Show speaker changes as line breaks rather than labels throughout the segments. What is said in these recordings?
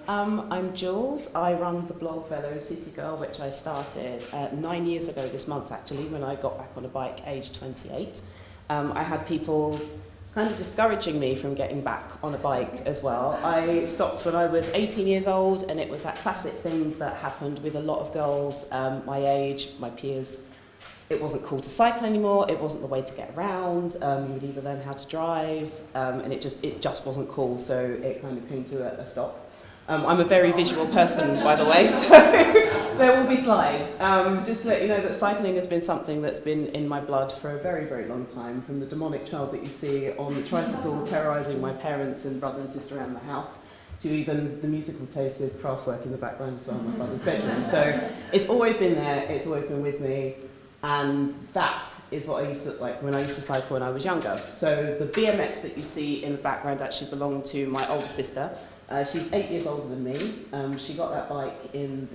I'm Jools. I run the blog Velo City Girl, which I started 9 years ago this month, actually, when I got back on a bike aged 28. I had people kind of discouraging me from getting back on a bike as well. I stopped when I was 18 years old, and it was that classic thing that happened with a lot of girls my age, my peers. It wasn't cool to cycle anymore, it wasn't the way to get around, you would either learn how to drive, and it just wasn't cool, so it kind of came to a stop. I'm a very visual person, by the way, so there will be slides. Just to let you know that cycling has been something that's been in my blood for a very, very long time, from the demonic child that you see on the tricycle terrorising my parents and brother and sister around the house, to even the musical taste with Kraftwerk in the background as well in my brother's bedroom. So it's always been there, it's always been with me. And that is what I used to like when I used to cycle when I was younger. So the BMX that you see in the background actually belonged to my older sister. She's 8 years older than me. She got that bike in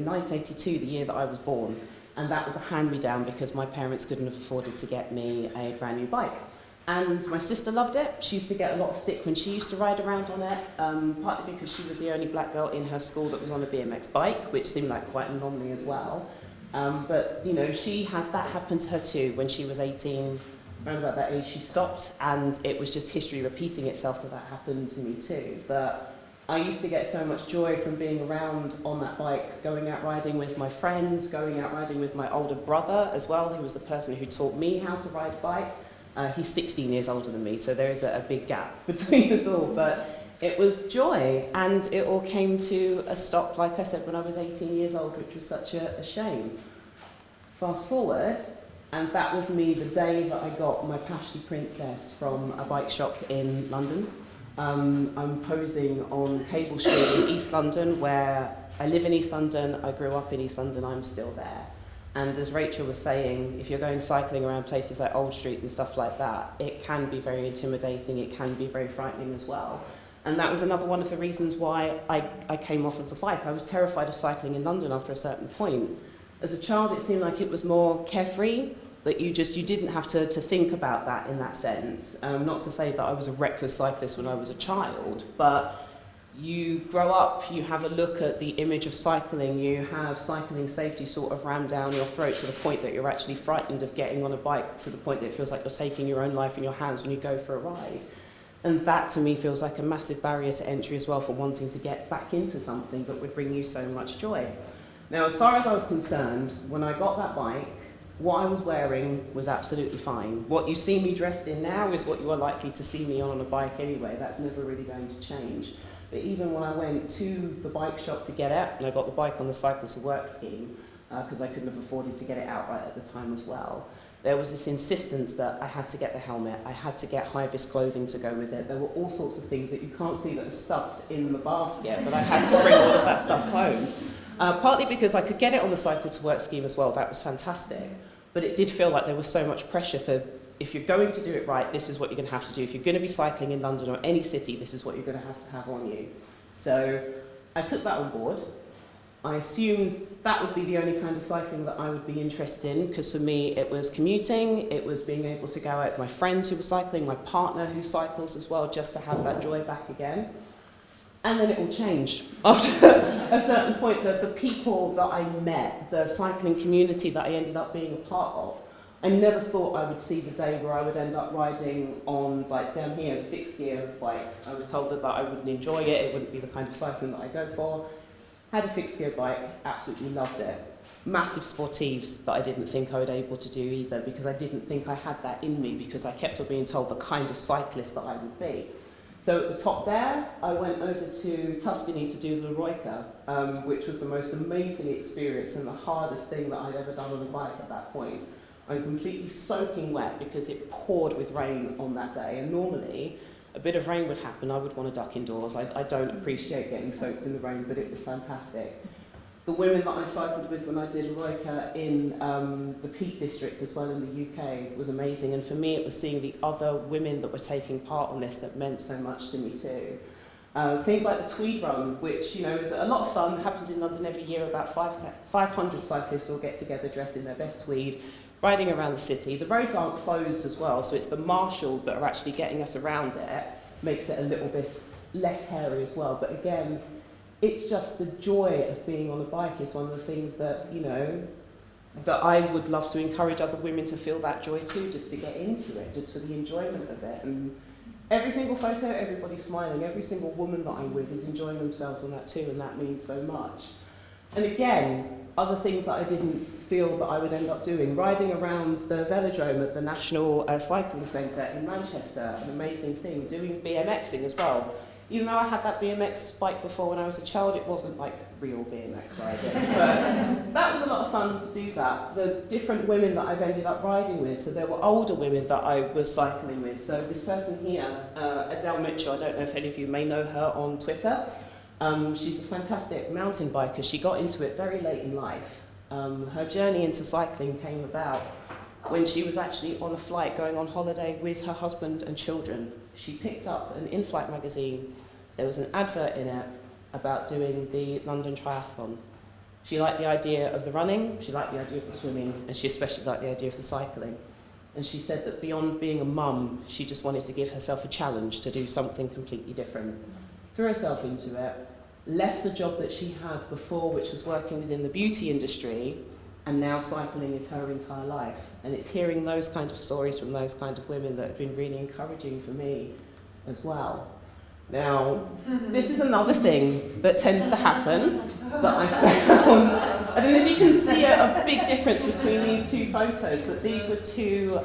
1982, the year that I was born. And that was a hand-me-down because my parents couldn't have afforded to get me a brand new bike. And my sister loved it. She used to get a lot of stick when she used to ride around on it, partly because she was the only black girl in her school that was on a BMX bike, which seemed like quite an anomaly as well. But you know, she had that happen to her too when she was 18. Around about that age, she stopped, and it was just history repeating itself that happened to me too. But I used to get so much joy from being around on that bike, going out riding with my friends, going out riding with my older brother as well, who was the person who taught me how to ride a bike. He's 16 years older than me, so there is a big gap between us all. But it was joy, and it all came to a stop, like I said, when I was 18 years old, which was such a shame. Fast forward, and that was me the day that I got my Pashley Princess from a bike shop in London. I'm posing on Cable Street in East London, where I live in East London, I grew up in East London, I'm still there. And as Rachel was saying, if you're going cycling around places like Old Street and stuff like that, it can be very intimidating, it can be very frightening as well. And that was another one of the reasons why I came off of the bike. I was terrified of cycling in London after a certain point. As a child, it seemed like it was more carefree, that you didn't have to think about that in that sense. Not to say that I was a reckless cyclist when I was a child, but you grow up, you have a look at the image of cycling, you have cycling safety sort of rammed down your throat to the point that you're actually frightened of getting on a bike, to the point that it feels like you're taking your own life in your hands when you go for a ride. And that to me feels like a massive barrier to entry as well for wanting to get back into something that would bring you so much joy. Now, as far as I was concerned, when I got that bike, what I was wearing was absolutely fine. What you see me dressed in now is what you are likely to see me on a bike anyway. That's never really going to change. But even when I went to the bike shop to get it, and I got the bike on the cycle to work scheme, because I couldn't have afforded to get it outright at the time as well, there was this insistence that I had to get the helmet, I had to get high-vis clothing to go with it. There were all sorts of things that you can't see that are stuffed in the basket, but I had to bring all of that stuff home. Partly because I could get it on the cycle to work scheme as well, that was fantastic. But it did feel like there was so much pressure for, if you're going to do it right, this is what you're going to have to do. If you're going to be cycling in London or any city, this is what you're going to have on you. So I took that on board. I assumed that would be the only kind of cycling that I would be interested in, because for me it was commuting, it was being able to go out with my friends who were cycling, my partner who cycles as well, just to have that joy back again. And then it all changed. After a certain point, the people that I met, the cycling community that I ended up being a part of, I never thought I would see the day where I would end up riding on, like down here, fixed gear bike. I was told that I wouldn't enjoy it, it wouldn't be the kind of cycling that I go for. Had a fixed gear bike, absolutely loved it. Massive sportives that I didn't think I would be able to do either, because I didn't think I had that in me, because I kept on being told the kind of cyclist that I would be. So at the top there, I went over to Tuscany to do the Roica, which was the most amazing experience and the hardest thing that I'd ever done on a bike at that point. I'm completely soaking wet because it poured with rain on that day, and normally a bit of rain would happen, I would want to duck indoors. I don't appreciate getting soaked in the rain, but it was fantastic. The women that I cycled with when I did Roica in the Peak District as well in the UK was amazing, and for me it was seeing the other women that were taking part on this that meant so much to me too. Things like the Tweed Run, which is a lot of fun, happens in London every year. About 500 cyclists all get together dressed in their best tweed, riding around the city. The roads aren't closed as well, so it's the marshals that are actually getting us around it, makes it a little bit less hairy as well. But again, it's just the joy of being on a bike is one of the things that, you know, that I would love to encourage other women to feel that joy too, just to get into it, just for the enjoyment of it. And every single photo, everybody's smiling. Every single woman that I'm with is enjoying themselves on that too, and that means so much. And again, other things that I didn't feel that I would end up doing. Riding around the velodrome at the National Cycling Centre in Manchester, an amazing thing. Doing BMXing as well. Even though I had that BMX bike before when I was a child, it wasn't like real BMX riding. But that was a lot of fun to do that. The different women that I've ended up riding with, so there were older women that I was cycling with. So this person here, Adele Mitchell, I don't know if any of you may know her on Twitter. She's a fantastic mountain biker. She got into it very late in life. Her journey into cycling came about when she was actually on a flight going on holiday with her husband and children. She picked up an in-flight magazine. There was an advert in it about doing the London Triathlon. She liked the idea of the running, she liked the idea of the swimming, and she especially liked the idea of the cycling. And she said that beyond being a mum, she just wanted to give herself a challenge to do something completely different. Threw herself into it, left the job that she had before, which was working within the beauty industry, and now cycling is her entire life. And it's hearing those kind of stories from those kind of women that have been really encouraging for me as well. Now, this is another thing that tends to happen that I found. I don't know if you can see a big difference between these two photos, but these were two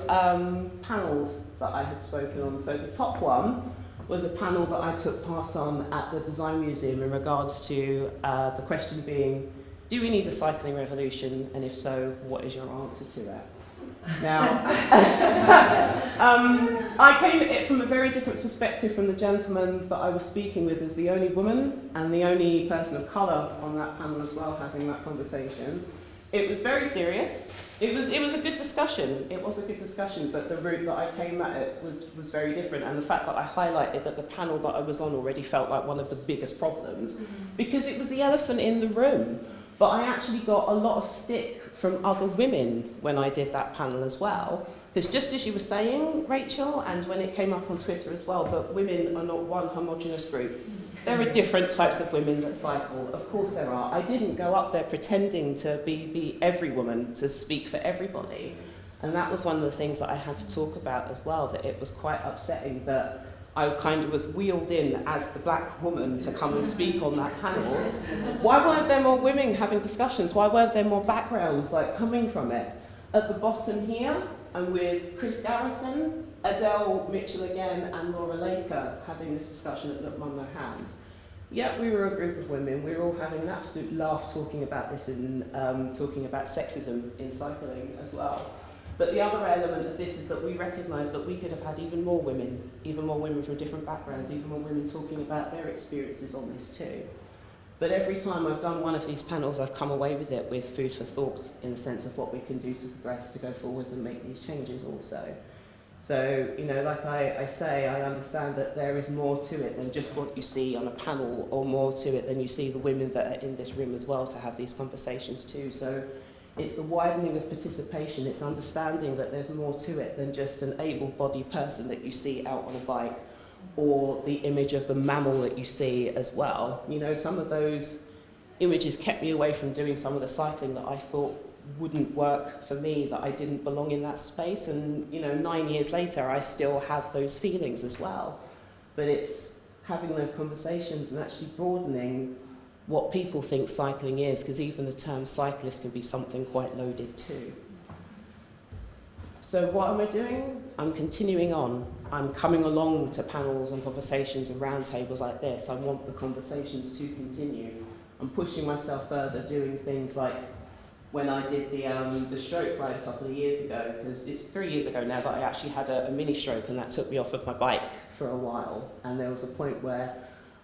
panels that I had spoken on. So the top one was a panel that I took part on at the Design Museum in regards to the question being, do we need a cycling revolution? And if so, what is your answer to it? Now, I came at it from a very different perspective from the gentleman that I was speaking with as the only woman and the only person of colour on that panel as well, having that conversation. It was very serious. It was a good discussion. It was a good discussion, but the route that I came at it was very different. And the fact that I highlighted that the panel that I was on already felt like one of the biggest problems, because it was the elephant in the room. But I actually got a lot of stick from other women when I did that panel as well. Because just as you were saying, Rachel, and when it came up on Twitter as well, that women are not one homogenous group. There are different types of women that cycle. Of course there are. I didn't go up there pretending to be the every woman, to speak for everybody. And that was one of the things that I had to talk about as well, that it was quite upsetting that I kind of was wheeled in as the black woman to come and speak on that panel. Why weren't there more women having discussions? Why weren't there more backgrounds like coming from it? At the bottom here, I'm with Chris Garrison, Adele Mitchell again, and Laura Laker having this discussion at Look Mum No Hands. Yeah, we were a group of women. We were all having an absolute laugh talking about this and talking about sexism in cycling as well. But the other element of this is that we recognise that we could have had even more women from different backgrounds, even more women talking about their experiences on this too. But every time I've done one of these panels, I've come away with it with food for thought in the sense of what we can do to progress, to go forwards and make these changes also. So, you know, like I say, I understand that there is more to it than just what you see on a panel, or more to it than you see the women that are in this room as well to have these conversations too. So it's the widening of participation, it's understanding that there's more to it than just an able-bodied person that you see out on a bike, or the image of the mammal that you see as well. You know, some of those images kept me away from doing some of the cycling that I thought wouldn't work for me, that I didn't belong in that space. And, you know, 9 years later, I still have those feelings as well. But it's having those conversations and actually broadening what people think cycling is, because even the term cyclist can be something quite loaded too. So what am I doing? I'm continuing on. I'm coming along to panels and conversations and roundtables like this. I want the conversations to continue. I'm pushing myself further, doing things like when I did the stroke ride a couple of years ago, because it's 3 years ago now that I actually had a mini stroke, and that took me off of my bike for a while. And there was a point where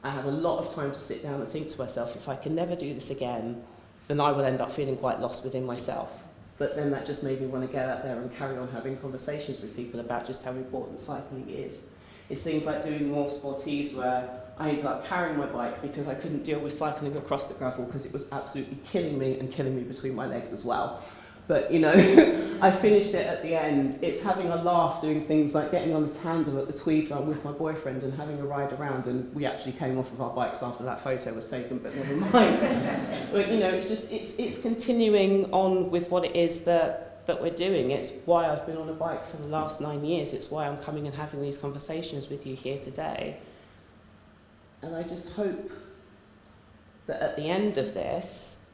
I had a lot of time to sit down and think to myself, if I can never do this again, then I will end up feeling quite lost within myself. But then that just made me want to get out there and carry on having conversations with people about just how important cycling is. It's things like doing more sportives where I ended up carrying my bike because I couldn't deal with cycling across the gravel because it was absolutely killing me and killing me between my legs as well. but you know, I finished it at the end. It's having a laugh doing things like getting on the tandem at the Tweed Run with my boyfriend and having a ride around, and we actually came off of our bikes after that photo was taken, but never mind. But you know, it's just, it's continuing on with what it is that we're doing. It's why I've been on a bike for the last 9 years. It's why I'm coming and having these conversations with you here today. And I just hope that at the end of this,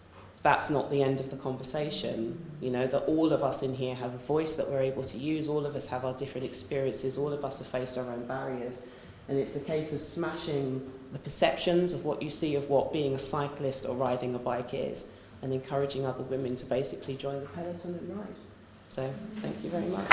that's not the end of the conversation, you know, that all of us in here have a voice that we're able to use, all of us have our different experiences, all of us have faced our own barriers, and it's a case of smashing the perceptions of what you see of what being a cyclist or riding a bike is, and encouraging other women to basically join the peloton and ride. So, thank you very much.